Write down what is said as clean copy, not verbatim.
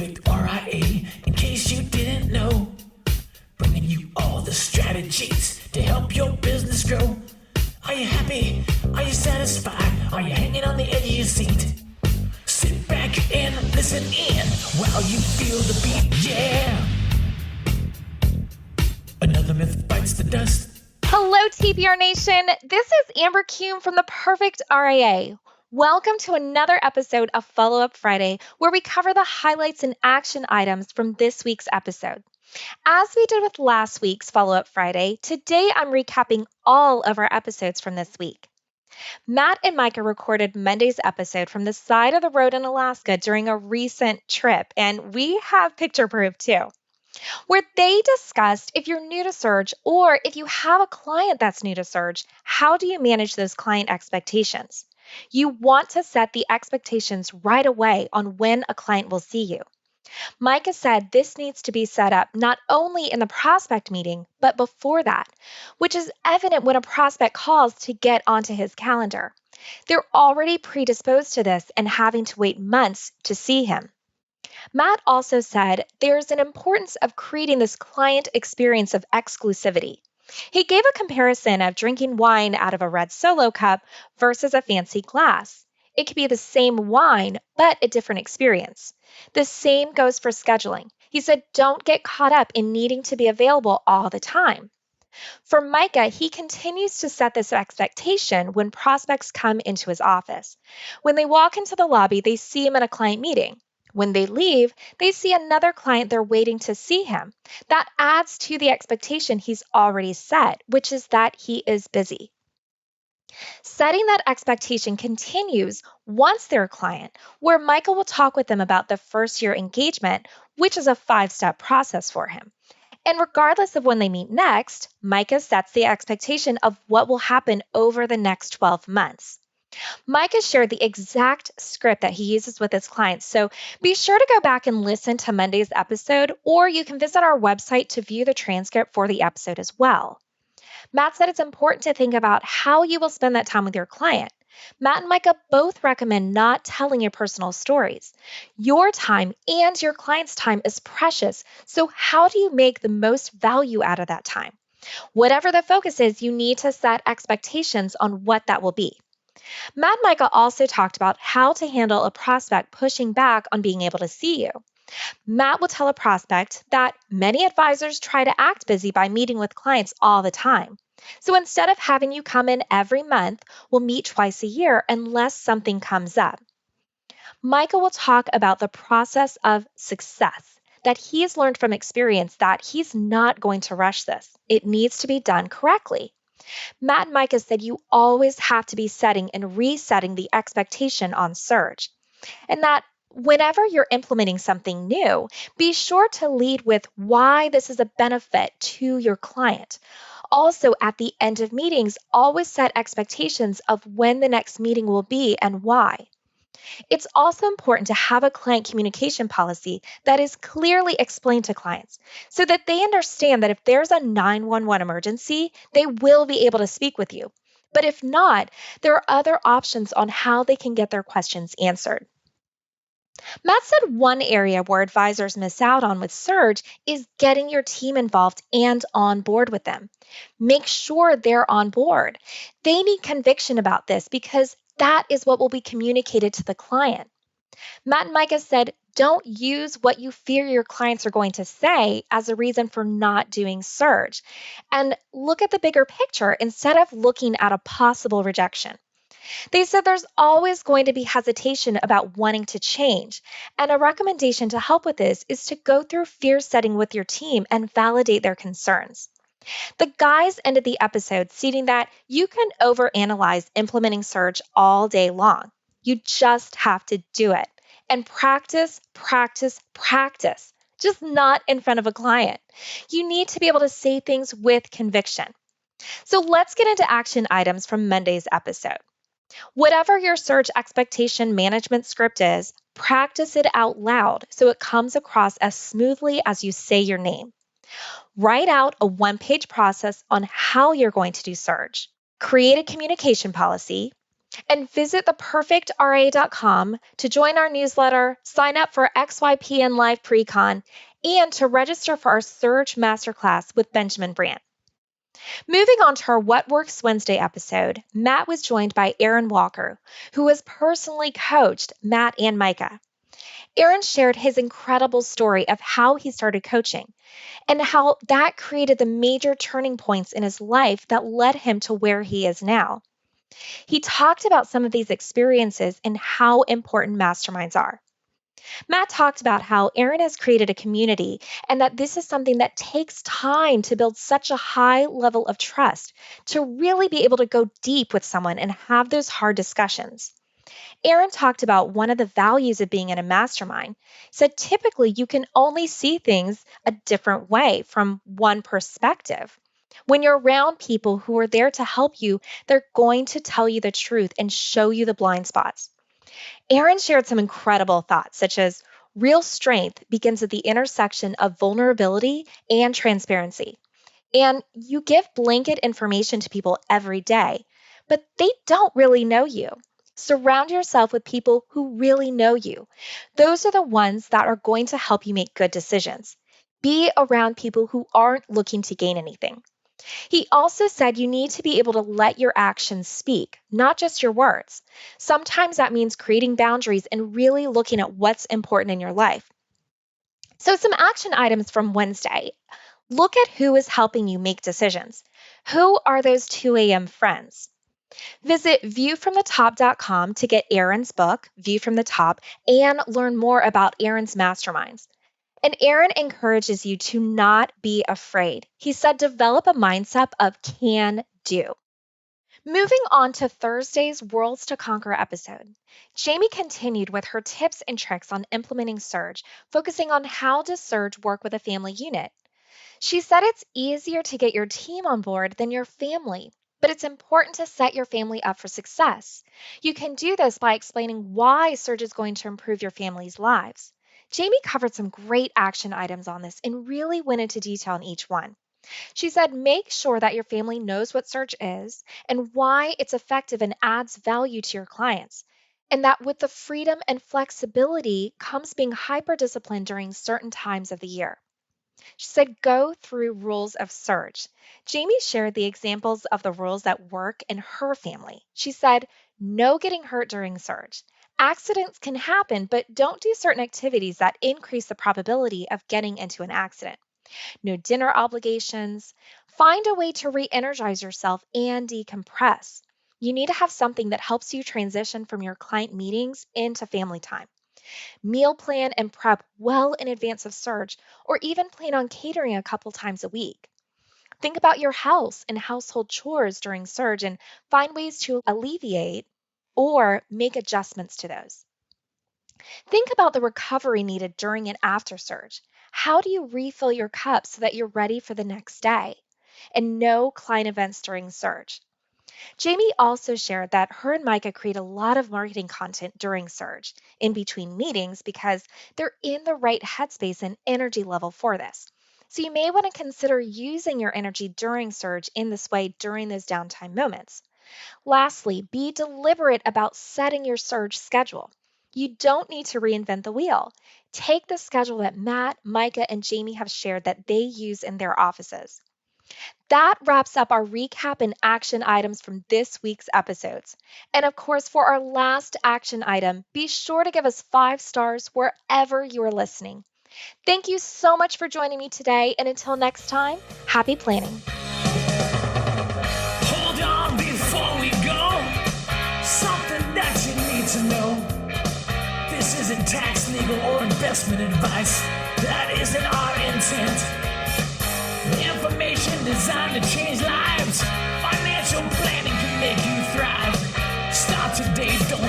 Perfect RIA, in case you didn't know. Bringing you all the strategies to help your business grow. Are you happy? Are you satisfied? Are you hanging on the edge of your seat? Sit back and listen in while you feel the beat, yeah. Another myth bites the dust. Hello, TPR Nation. This is Amber Kuhn from the Perfect RIA. Welcome to another episode of Follow Up Friday, where we cover the highlights and action items from this week's episode. As we did with last week's Follow Up Friday, today I'm recapping all of our episodes from this week. Matt and Micah recorded Monday's episode from the side of the road in Alaska during a recent trip, and we have picture proof too, where they discussed if you're new to Surge or if you have a client that's new to Surge, how do you manage those client expectations? You want to set the expectations right away on when a client will see you. Micah said this needs to be set up not only in the prospect meeting, but before that, which is evident when a prospect calls to get onto his calendar. They're already predisposed to this and having to wait months to see him. Matt also said there's an importance of creating this client experience of exclusivity. He gave a comparison of drinking wine out of a red Solo cup versus a fancy glass. It could be the same wine, but a different experience. The same goes for scheduling. He said, don't get caught up in needing to be available all the time. For Micah, he continues to set this expectation when prospects come into his office. When they walk into the lobby, they see him at a client meeting. When they leave, they see another client they're waiting to see him. That adds to the expectation he's already set, which is that he is busy. Setting that expectation continues once they're a client, where Micah will talk with them about the first year engagement, which is a 5-step process for him. And regardless of when they meet next, Micah sets the expectation of what will happen over the next 12 months. Micah shared the exact script that he uses with his clients, so be sure to go back and listen to Monday's episode, or you can visit our website to view the transcript for the episode as well. Matt said it's important to think about how you will spend that time with your client. Matt and Micah both recommend not telling your personal stories. Your time and your client's time is precious, so how do you make the most value out of that time? Whatever the focus is, you need to set expectations on what that will be. Matt and Micah also talked about how to handle a prospect pushing back on being able to see you. Matt will tell a prospect that many advisors try to act busy by meeting with clients all the time. So instead of having you come in every month, we'll meet twice a year unless something comes up. Micah will talk about the process of success, that he's learned from experience that he's not going to rush this. It needs to be done correctly. Matt and Micah said you always have to be setting and resetting the expectation on Surge, and that whenever you're implementing something new, be sure to lead with why this is a benefit to your client. Also, at the end of meetings, always set expectations of when the next meeting will be and why. It's also important to have a client communication policy that is clearly explained to clients so that they understand that if there's a 911 emergency, they will be able to speak with you. But if not, there are other options on how they can get their questions answered. Matt said one area where advisors miss out on with Surge is getting your team involved and on board with them. Make sure they're on board. They need conviction about this because that is what will be communicated to the client. Matt and Micah said, don't use what you fear your clients are going to say as a reason for not doing Surge. And look at the bigger picture instead of looking at a possible rejection. They said there's always going to be hesitation about wanting to change. And a recommendation to help with this is to go through fear setting with your team and validate their concerns. The guys ended the episode stating that you can overanalyze implementing Surge all day long. You just have to do it. And practice, practice, practice. Just not in front of a client. You need to be able to say things with conviction. So let's get into action items from Monday's episode. Whatever your Surge expectation management script is, practice it out loud so it comes across as smoothly as you say your name. Write out a one-page process on how you're going to do Surge. Create a communication policy. And visit theperfectra.com to join our newsletter, sign up for XYPN Live Precon, and to register for our Surge Masterclass with Benjamin Brandt. Moving on to our What Works Wednesday episode, Matt was joined by Aaron Walker, who has personally coached Matt and Micah. Aaron shared his incredible story of how he started coaching and how that created the major turning points in his life that led him to where he is now. He talked about some of these experiences and how important masterminds are. Matt talked about how Aaron has created a community and that this is something that takes time to build such a high level of trust to really be able to go deep with someone and have those hard discussions. Aaron talked about one of the values of being in a mastermind. Said typically you can only see things a different way from one perspective. When you're around people who are there to help you, they're going to tell you the truth and show you the blind spots. Aaron shared some incredible thoughts, such as real strength begins at the intersection of vulnerability and transparency. And you give blanket information to people every day, but they don't really know you. Surround yourself with people who really know you. Those are the ones that are going to help you make good decisions. Be around people who aren't looking to gain anything. He also said you need to be able to let your actions speak, not just your words. Sometimes that means creating boundaries and really looking at what's important in your life. So, some action items from Wednesday. Look at who is helping you make decisions. Who are those 2 a.m. friends? Visit viewfromthetop.com to get Aaron's book, View from the Top, and learn more about Aaron's masterminds. And Aaron encourages you to not be afraid. He said, develop a mindset of can do. Moving on to Thursday's Worlds to Conquer episode, Jamie continued with her tips and tricks on implementing Surge, focusing on how does Surge work with a family unit. She said it's easier to get your team on board than your family, but it's important to set your family up for success. You can do this by explaining why Surge is going to improve your family's lives. Jamie covered some great action items on this and really went into detail on each one. She said, make sure that your family knows what Surge is and why it's effective and adds value to your clients. And that with the freedom and flexibility comes being hyper-disciplined during certain times of the year. She said, go through rules of Surge. Jamie shared the examples of the rules that work in her family. She said, no getting hurt during Surge. Accidents can happen, but don't do certain activities that increase the probability of getting into an accident. No dinner obligations. Find a way to re-energize yourself and decompress. You need to have something that helps you transition from your client meetings into family time. Meal plan and prep well in advance of Surge, or even plan on catering a couple times a week. Think about your house and household chores during Surge and find ways to alleviate or make adjustments to those. Think about the recovery needed during and after Surge. How do you refill your cup so that you're ready for the next day? And no client events during Surge. Jamie also shared that her and Micah create a lot of marketing content during Surge, in between meetings, because they're in the right headspace and energy level for this. So you may want to consider using your energy during Surge in this way during those downtime moments. Lastly, be deliberate about setting your Surge schedule. You don't need to reinvent the wheel. Take the schedule that Matt, Micah, and Jamie have shared that they use in their offices. That wraps up our recap and action items from this week's episodes. And of course, for our last action item, be sure to give us 5 stars wherever you are listening. Thank you so much for joining me today, and until next time, happy planning. Hold on before we go. Something that you need to know. This isn't tax, legal, or investment advice. That isn't our intent. Information designed to change lives. Financial planning can make you thrive. Start today, don't